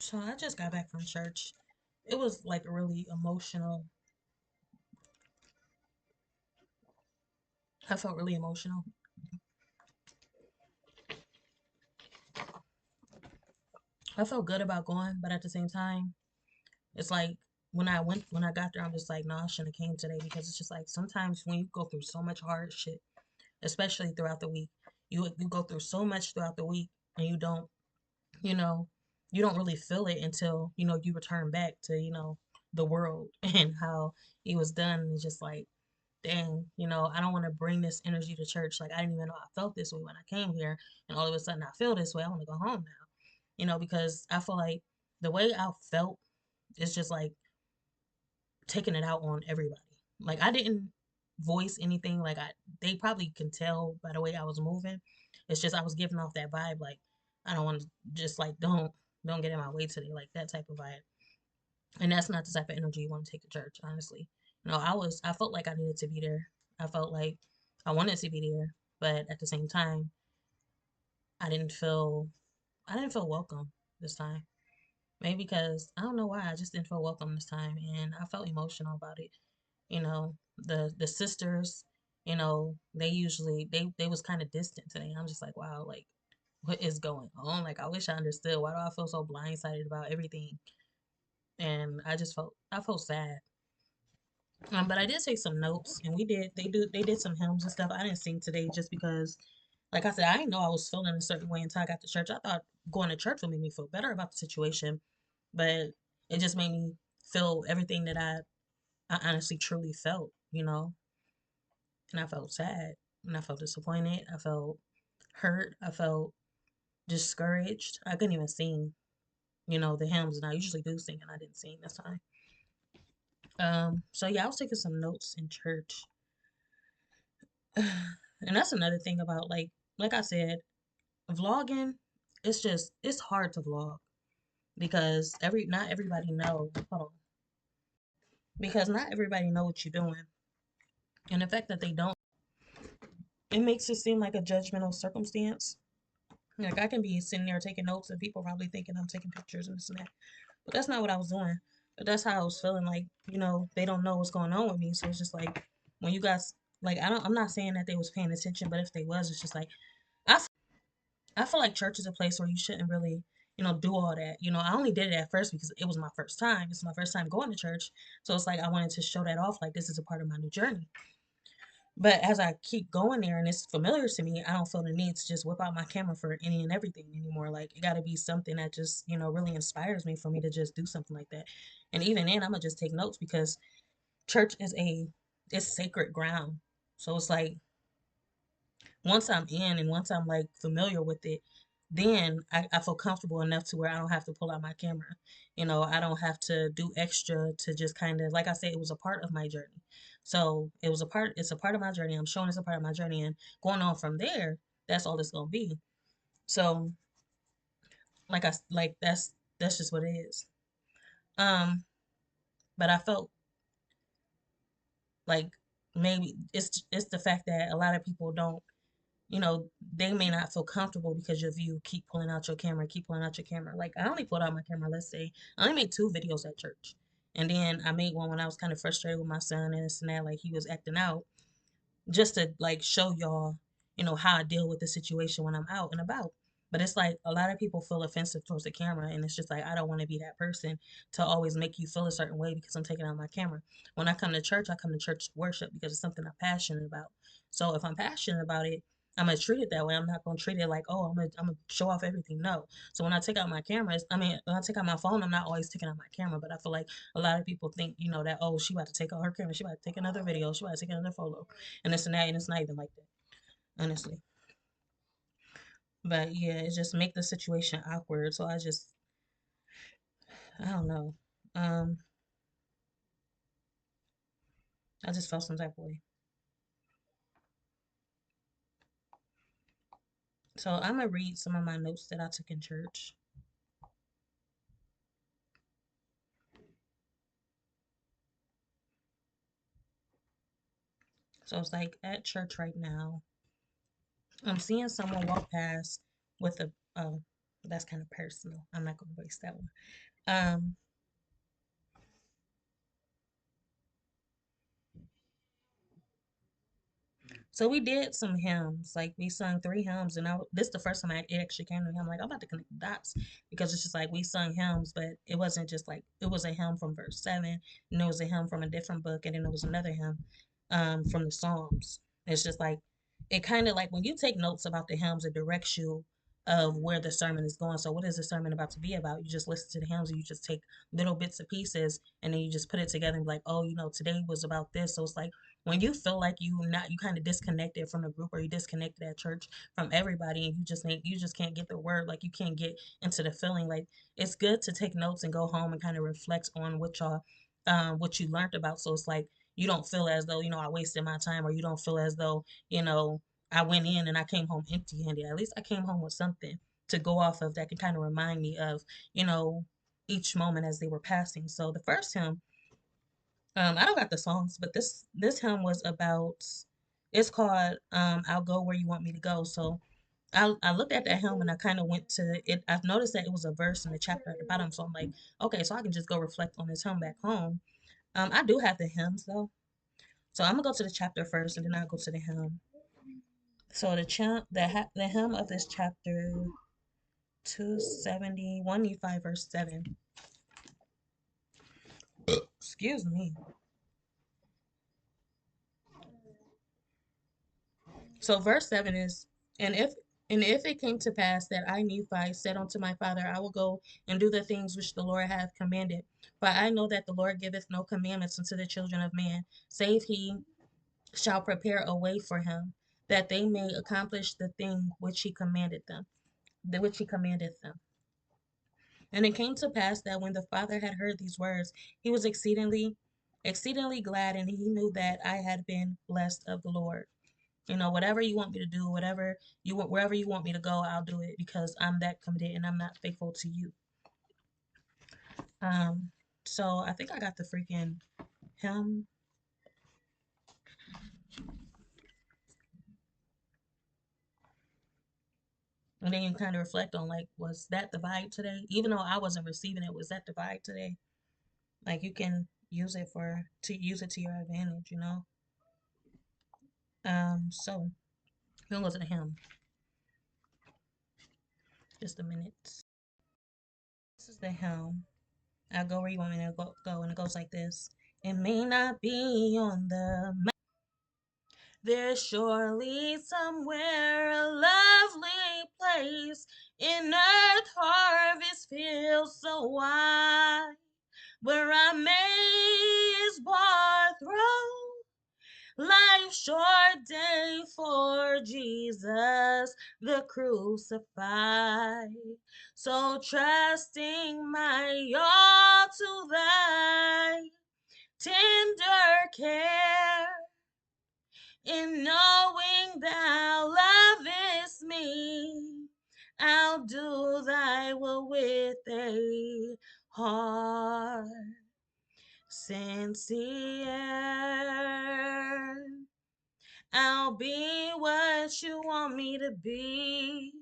So I just got back from church. It was like a really emotional. I felt really emotional. I felt good about going, but at the same time, it's like when I got there, I'm just like, no, I shouldn't have came today because it's just like sometimes when you go through so much hard shit, especially throughout the week, you go through so much throughout the week and you know, you don't really feel it until you return back to the world and how it was done. And it's just like, dang, I don't want to bring this energy to church. Like, I didn't even know I felt this way when I came here, and all of a sudden I feel this way. I want to go home now, because I feel like the way I felt is just like taking it out on everybody. Like, I didn't voice anything. Like, they probably can tell by the way I was moving. It's just I was giving off that vibe. Like, I don't want to just like don't get in my way today. Like that type of vibe. And that's not the type of energy you want to take to church, honestly. I felt like I needed to be there. I felt like I wanted to be there, but at the same time, I didn't feel I didn't feel welcome this time. Maybe because I don't know why, I just didn't feel welcome this time, and I felt emotional about it. The sisters, they usually they was kind of distant today. I'm just like, wow, like what is going on? Like, I wish I understood. Why do I feel so blindsided about everything? And I felt sad. But I did take some notes, and they did some hymns and stuff. I didn't sing today just because, like I said, I didn't know I was feeling a certain way until I got to church. I thought going to church would make me feel better about the situation, but it just made me feel everything that I honestly truly felt, and I felt sad, and I felt disappointed, I felt hurt, I felt discouraged. I couldn't even sing, the hymns, and I usually do sing, and I didn't sing this time. So yeah, I was taking some notes in church. And that's another thing about like I said, vlogging, it's hard to vlog because every not everybody know hold on. Because not everybody know what you're doing. And the fact that they don't, it makes it seem like a judgmental circumstance. Like, I can be sitting there taking notes and people probably thinking I'm taking pictures and this and that. But that's not what I was doing. But that's how I was feeling, like, they don't know what's going on with me. So it's just like when you guys, like, I'm not saying that they was paying attention, but if they was, it's just like I I feel like church is a place where you shouldn't really, do all that. I only did it at first because it was my first time. It's my first time going to church. So it's like I wanted to show that off, like this is a part of my new journey. But as I keep going there and it's familiar to me, I don't feel the need to just whip out my camera for any and everything anymore. Like, it got to be something that just, really inspires me for me to just do something like that. And even then, I'm going to just take notes because church it's sacred ground. So it's like once I'm in and once I'm like familiar with it, then I feel comfortable enough to where I don't have to pull out my camera. I don't have to do extra to just kind of, like I said, it was a part of my journey. So it's a part of my journey. I'm showing it's a part of my journey, and going on from there, that's all it's gonna be. So like that's just what it is. Um, but I felt like maybe it's the fact that a lot of people don't, they may not feel comfortable because of you keep pulling out your camera, keep pulling out your camera. Like, I only pulled out my camera, let's say, I only made 2 videos at church. And then I made one when I was kind of frustrated with my son and this and that, like he was acting out, just to like show y'all, how I deal with the situation when I'm out and about. But it's like a lot of people feel offensive towards the camera, and it's just like I don't want to be that person to always make you feel a certain way because I'm taking out my camera. When I come to church, I come to church to worship because it's something I'm passionate about. So if I'm passionate about it, I'm gonna treat it that way. I'm not gonna treat it like, oh, I'm gonna show off everything. No. So when I take out my cameras, I mean, when I take out my phone, I'm not always taking out my camera. But I feel like a lot of people think, that, oh, she about to take out her camera, she about to take another video, she about to take another photo, and this and that, and it's not even like that, honestly. But yeah, it just make the situation awkward. So I don't know. Um, I just felt some type of way. So I'm gonna read some of my notes that I took in church. So it's like at church right now, I'm seeing someone walk past with a That's kind of personal. I'm not gonna waste that one. Um, So we did some hymns. Like we sung three hymns, and this the first time it actually came to me. I'm like, I'm about to connect the dots because it's just like we sung hymns, but it wasn't just like it was a hymn from verse 7, and it was a hymn from a different book, and then there was another hymn from the Psalms. It's just like it kind of like when you take notes about the hymns, it directs you of where the sermon is going. So what is the sermon about to be about? You just listen to the hymns and you just take little bits and pieces and then you just put it together and be like, oh, today was about this. So it's like when you feel like you kind of disconnected from the group or you disconnected at church from everybody and you just can't get the word, like you can't get into the feeling, like it's good to take notes and go home and kind of reflect on what you learned about, so it's like you don't feel as though I wasted my time, or you don't feel as though I went in and I came home empty handed. At least I came home with something to go off of that can kind of remind me of you know each moment as they were passing. So the first hymn, I don't got the songs, but this hymn was about. It's called "I'll Go Where You Want Me to Go." So I looked at that hymn and I kind of went to it. I've noticed that it was a verse in the chapter at the bottom, so I'm like, okay, so I can just go reflect on this hymn back home. I do have the hymns though, so I'm gonna go to the chapter first, and then I'll go to the hymn. So the hymn of this chapter 271 verse 7. Excuse me. So verse 7 is, and if it came to pass that I Nephi said unto my father, I will go and do the things which the Lord hath commanded. For I know that the Lord giveth no commandments unto the children of man, save he shall prepare a way for him, that they may accomplish the thing which he commanded them, which he commandeth them. And it came to pass that when the father had heard these words, he was exceedingly glad, and he knew that I had been blessed of the Lord. Whatever you want me to do, wherever you want me to go, I'll do it because I'm that committed and I'm not faithful to you. Um, so I think I got the freaking hymn. And then you kind of reflect on, like, was that the vibe today? Even though I wasn't receiving it, was that the vibe today? Like you can use it to your advantage. So we'll go to the hymn. Just a minute. This is the hymn. I'll go where you want me to go, and it goes like this. It may not be on the map. There's surely somewhere a lovely place in earth harvest fields so wide, where I may bar through life's short day for Jesus the crucified. So trusting my all to thy tender care, in knowing thou lovest me, I'll do thy will with a heart sincere. I'll be what you want me to be.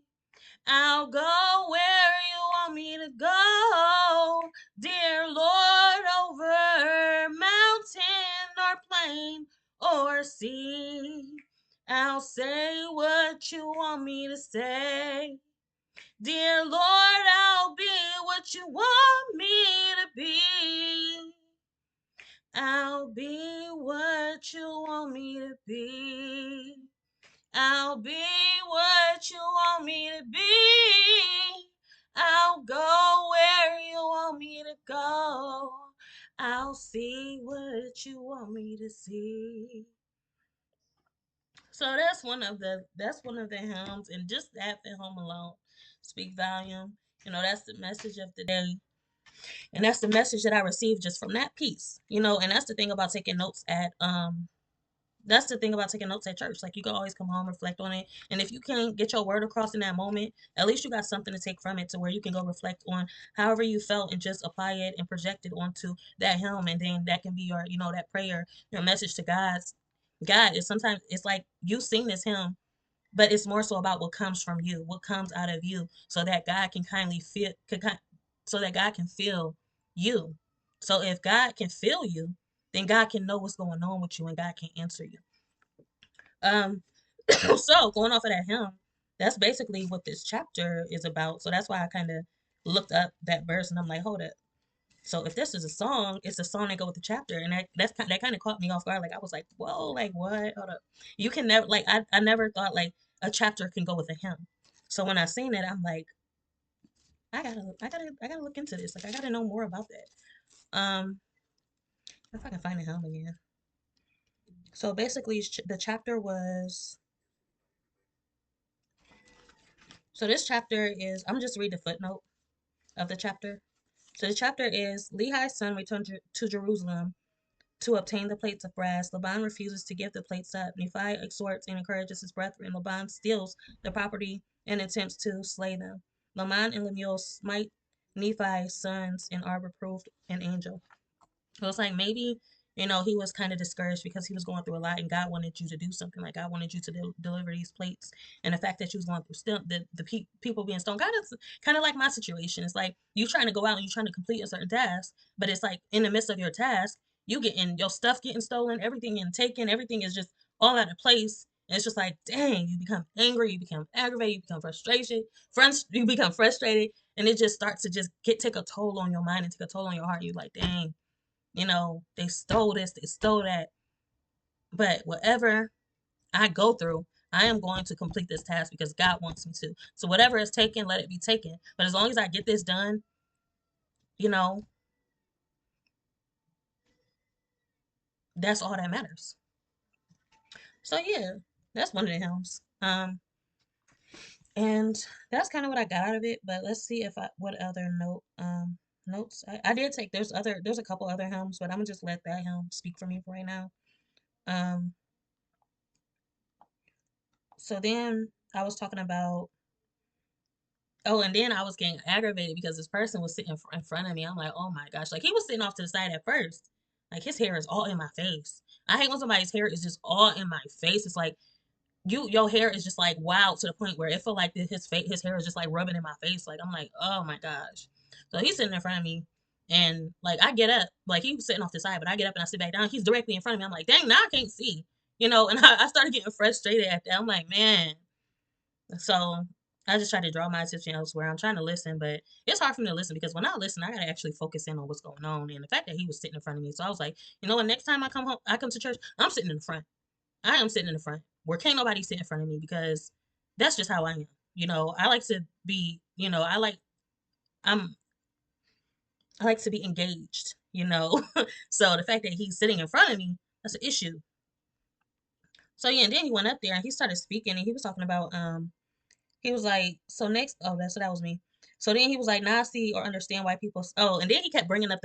I'll go where you want me to go, dear Lord, over mountain or plain or sea. I'll say what you want me to say. Dear Lord, I'll be what you want me to be. I'll be what you want me to be. I'll be what you want me to be. I'll go where you want me to go. I'll see what you want me to see. So that's one of the hymns, and just that hymn alone speak volume. That's the message of the day. And that's the message that I received just from that piece. And that's the thing about taking notes at church. Like you can always come home, reflect on it. And if you can't get your word across in that moment, at least you got something to take from it to where you can go reflect on however you felt and just apply it and project it onto that hymn. And then that can be that prayer, your message to God is sometimes it's like you sing this hymn but it's more so about what comes from you, what comes out of you, so that God can kindly feel, so that God can feel you. So if God can feel you, then God can know what's going on with you, and God can answer you. Um, so going off of that hymn, that's basically what this chapter is about. So that's why I kind of looked up that verse, and I'm like, hold up. So if this is a song, it's a song that go with the chapter, and that kind of caught me off guard. Like I was like, whoa, like what? Hold up. You can never like I never thought like a chapter can go with a hymn. So when I seen it, I'm like, I gotta look into this. Like I gotta know more about that. If I can find the hymn again. So basically, the chapter was. So this chapter is. I'm just read the footnote of the chapter. So the chapter is Lehi's son returned to Jerusalem to obtain the plates of brass. Laban refuses to give the plates up. Nephi exhorts and encourages his brethren. Laban steals the property and attempts to slay them. Laman and Lemuel smite Nephi's sons and are reproved an angel. So it's like maybe, he was kind of discouraged because he was going through a lot, and God wanted you to do something. Like God wanted you to deliver these plates. And the fact that you was going through still the people being stoned. God is kind of like my situation. It's like you trying to go out and you trying to complete a certain task, but it's like in the midst of your task, you getting your stuff getting stolen, everything getting taken, everything is just all out of place. And it's just like, dang, you become angry, you become aggravated, you become you become frustrated, and it just starts to just take a toll on your mind and take a toll on your heart. You're like, dang, they stole this, they stole that. But whatever I go through, I am going to complete this task because God wants me to. So whatever is taken, let it be taken. But as long as I get this done, you know, that's all that matters. So yeah, that's one of the hymns. And that's kind of what I got out of it. But let's see if I what other notes I did take. There's a couple other hymns, but I'm gonna just let that hymn speak for me for right now. Um, so then I was talking about. Oh, and then I was getting aggravated because this person was sitting in front of me. I'm like, oh my gosh. Like, he was sitting off to the side at first. Like, his hair is all in my face. I hate when somebody's hair is just all in my face. It's like, your hair is just like wild to the point where it feel like his hair is just like rubbing in my face. Like, I'm like, oh my gosh. So he's sitting in front of me. And, like, I get up. Like, he was sitting off the side, but I get up and I sit back down. He's directly in front of me. I'm like, dang, now I can't see. And I started getting frustrated at that. I'm like, man. So I just try to draw my attention elsewhere. I'm trying to listen, but it's hard for me to listen because when I listen, I gotta actually focus in on what's going on. And the fact that he was sitting in front of me, so I was like, you know what? Next time I come to church, I'm sitting in the front. I am sitting in the front where can't nobody sit in front of me because that's just how I am. I like to be. I'm I like to be engaged. So the fact that he's sitting in front of me, that's an issue. So yeah, and then he went up there and he started speaking and he was talking about he was like, so next, oh, that was me. So then he was like, now I see or understand why people, oh, and then he kept bringing up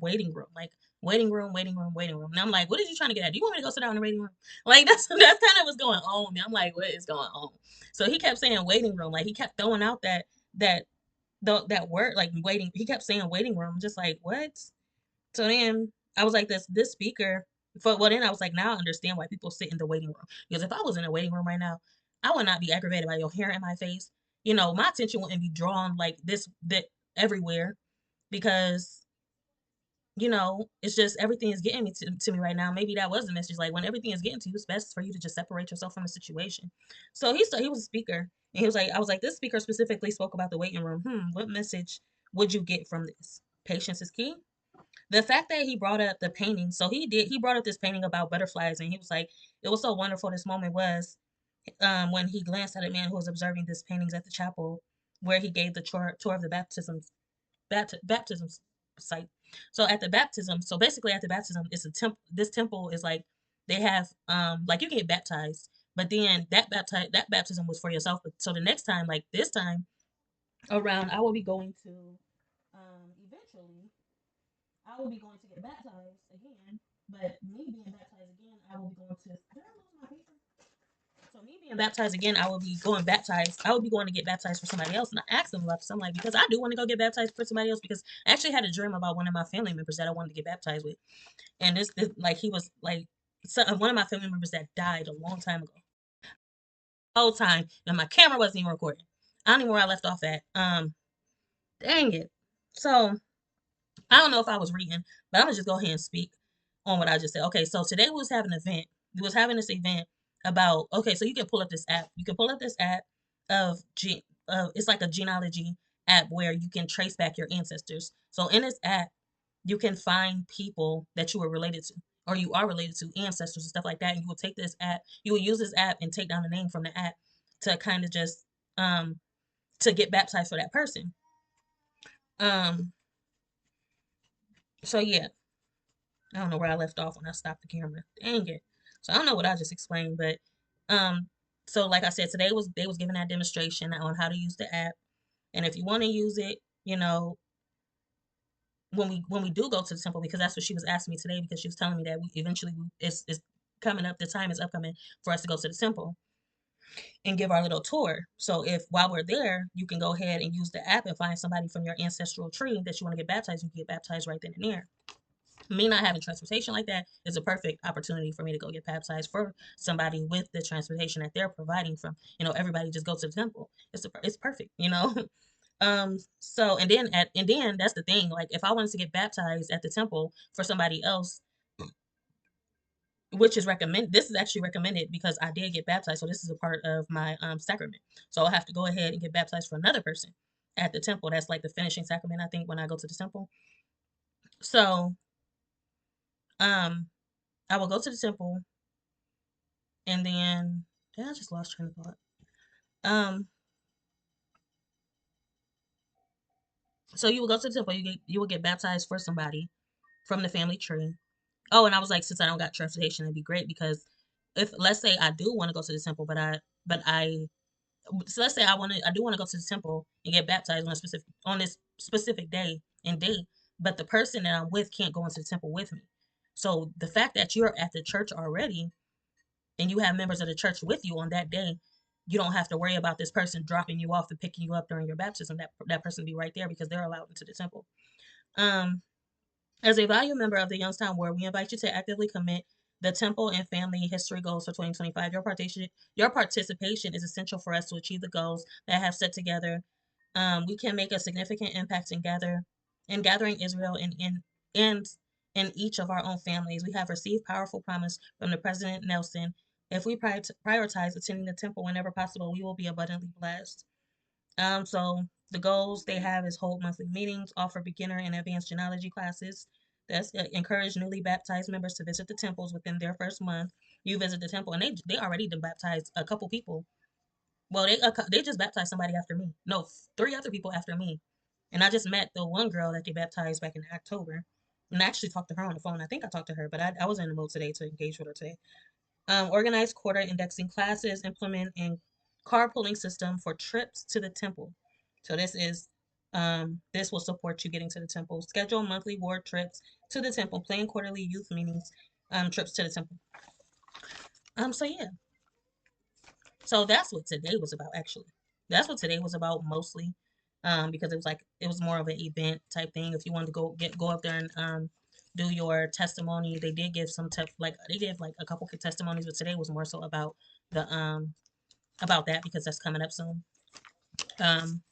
waiting room, like waiting room, waiting room, waiting room. And I'm like, what are you trying to get at? Do you want me to go sit down in the waiting room? Like, that's kind of what's going on with me. I'm like, what is going on? So he kept saying waiting room, like he kept throwing out that, that word, like waiting. He kept saying waiting room, just like, what? So then I was like, this speaker. Then I was like, now I understand why people sit in the waiting room. Because if I was in a waiting room right now, I would not be aggravated by your hair in my face. My attention wouldn't be drawn like this that everywhere because it's just everything is getting to me right now. Maybe that was the message. Like when everything is getting to you, it's best for you to just separate yourself from the situation. So he was a speaker, and he was like, I was like, this speaker specifically spoke about the waiting room. What message would you get from this? Patience is key. The fact that he brought up the painting, so he brought up this painting about butterflies, and he was like, it was so wonderful. This moment was when he glanced at a man who was observing these paintings at the chapel where he gave the tour of the baptism site. So at the baptism, so basically at the baptism, it's a temple. This temple is like they have like you get baptized, but then that baptism was for yourself. But so the next time, like this time around, I will be going to eventually I will be going to get baptized again. But me being baptized again, I will be going to. Did I lose my paper? So me being baptized again, I will be going baptized. I will be going to get baptized for somebody else, and I asked them about this. I'm like, because I do want to go get baptized for somebody else because I actually had a dream about one of my family members that I wanted to get baptized with, and this like he was like one of my family members that died a long time ago. whole time, and my camera wasn't even recording. I don't even know where I left off at. Dang it. So I don't know if I was reading, but I'm gonna just go ahead and speak on what I just said. Okay, so today we was having an event. We was having this event about, okay, so you can pull up this app. You can pull up this app it's like a genealogy app where you can trace back your ancestors. So in this app, you can find people that you were related to or you are related to, ancestors and stuff like that. And you will take this app, you will use this app and take down the name from the app to kind of just to get baptized for that person. Um, so yeah, I don't know where I left off when I stopped the camera. Dang it. So I don't know what I just explained, but um so like I said, today was they was giving that demonstration on how to use the app. And if you want to use it, you know, when we do go to the temple, because that's what she was asking me today, because she was telling me that we eventually it's coming up, the time is upcoming for us to go to the temple and give our little tour. So if while we're there, you can go ahead and use the app and find somebody from your ancestral tree that you want to get baptized, you can get baptized right then and there. Me not having transportation like that is a perfect opportunity for me to go get baptized for somebody with the transportation that they're providing from. You know, everybody just go to the temple. It's perfect, you know. So and then that's the thing. Like if I wanted to get baptized at the temple for somebody else, which is recommended, this is actually recommended because I did get baptized, so this is a part of my sacrament. So I'll have to go ahead and get baptized for another person at the temple. That's like the finishing sacrament, I think, when I go to the temple. So um I will go to the temple and then I just lost train of thought. Um, so you will go to the temple, you will get baptized for somebody from the family tree. Oh, and I was like, since I don't got transportation, it'd be great because if let's say I do want to go to the temple, but I so let's say I do want to go to the temple and get baptized on this specific day and date, but the person that I'm with can't go into the temple with me. So the fact that you're at the church already and you have members of the church with you on that day, you don't have to worry about this person dropping you off and picking you up during your baptism. That person be right there because they're allowed into the temple. Um, as a valued member of the Youngstown Ward, we invite you to actively commit the temple and family history goals for 2025. Your participation is essential for us to achieve the goals that I have set together. We can make a significant impact in gathering Israel and in each of our own families. We have received powerful promise from the President Nelson. If we prioritize attending the temple whenever possible, we will be abundantly blessed. So the goals they have is hold monthly meetings, offer beginner and advanced genealogy classes. That's encourage newly baptized members to visit the temples within their first month. You visit the temple, and they already done baptized a couple people. Well, they just baptized somebody after me. No, three other people after me, and I just met the one girl that they baptized back in October, and I actually talked to her on the phone. I think I talked to her, but I was in the mood today to engage with her today. Organize quarter indexing classes, implement a carpooling system for trips to the temple. So this will support you getting to the temple. Schedule monthly ward trips to the temple, plan quarterly youth meetings, trips to the temple. So yeah, so that's what today was about actually. That's what today was about mostly. Because it was more of an event type thing. If you wanted to go up there and do your testimony, they did give they gave like a couple of testimonies, but today was more so the about that because that's coming up soon. Um,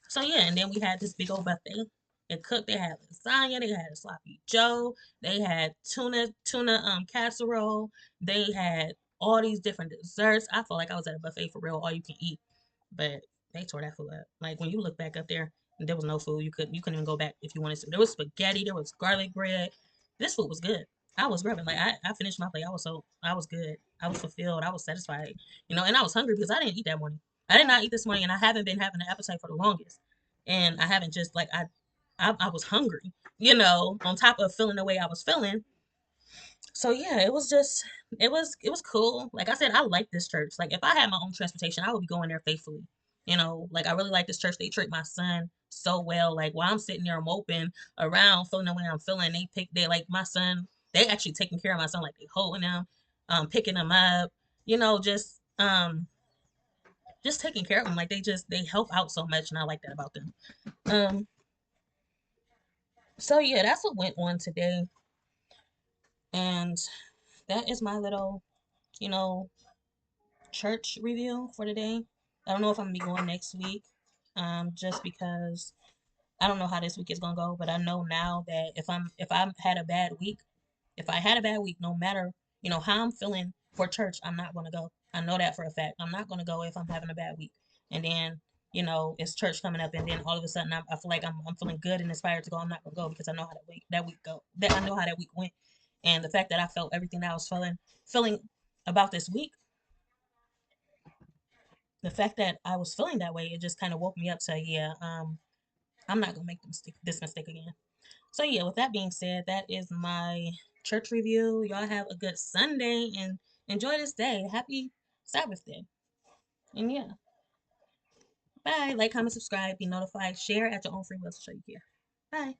so yeah, and then we had this big old buffet. It cooked. They had lasagna. They had a sloppy Joe. They had tuna casserole. They had all these different desserts. I felt like I was at a buffet for real, all you can eat. But they tore that food up. Like when you look back up there, there was no food. You couldn't even go back if you wanted to. There was spaghetti. There was garlic bread. This food was good. I was grabbing like I finished my plate. I was good. I was fulfilled. I was satisfied. You know, and I was hungry because I didn't eat that morning. I did not eat this morning, and I haven't been having an appetite for the longest. And I haven't just like I was hungry, you know, on top of feeling the way I was feeling. So yeah, it was cool. Like I said, I like this church. Like if I had my own transportation, I would be going there faithfully. You know, like I really like this church. They treat my son so well. Like while I'm sitting there moping around, feeling the way I'm feeling, they like my son. They actually taking care of my son. Like they holding him, picking him up. You know, just taking care of him. Like they help out so much, and I like that about them. Um, so yeah, that's what went on today, and that is my little, you know, church review for today. I don't know if I'm gonna be going next week, just because I don't know how this week is gonna go. But I know now that if I had a bad week, if I had a bad week, no matter how I'm feeling for church, I'm not gonna go. I know that for a fact. I'm not gonna go if I'm having a bad week. And then it's church coming up, and then all of a sudden I feel like I'm feeling good and inspired to go. I'm not gonna go because I know how that week go. That I know how that week went, and the fact that I felt everything that I was feeling about this week, the fact that I was feeling that way, it just kind of woke me up to, yeah, I'm not gonna make this mistake again. So yeah, with that being said, that is my church review. Y'all have a good Sunday and enjoy this day. Happy Sabbath day. And yeah, bye. Like, comment, subscribe, be notified, share at your own free will to show you care. Bye.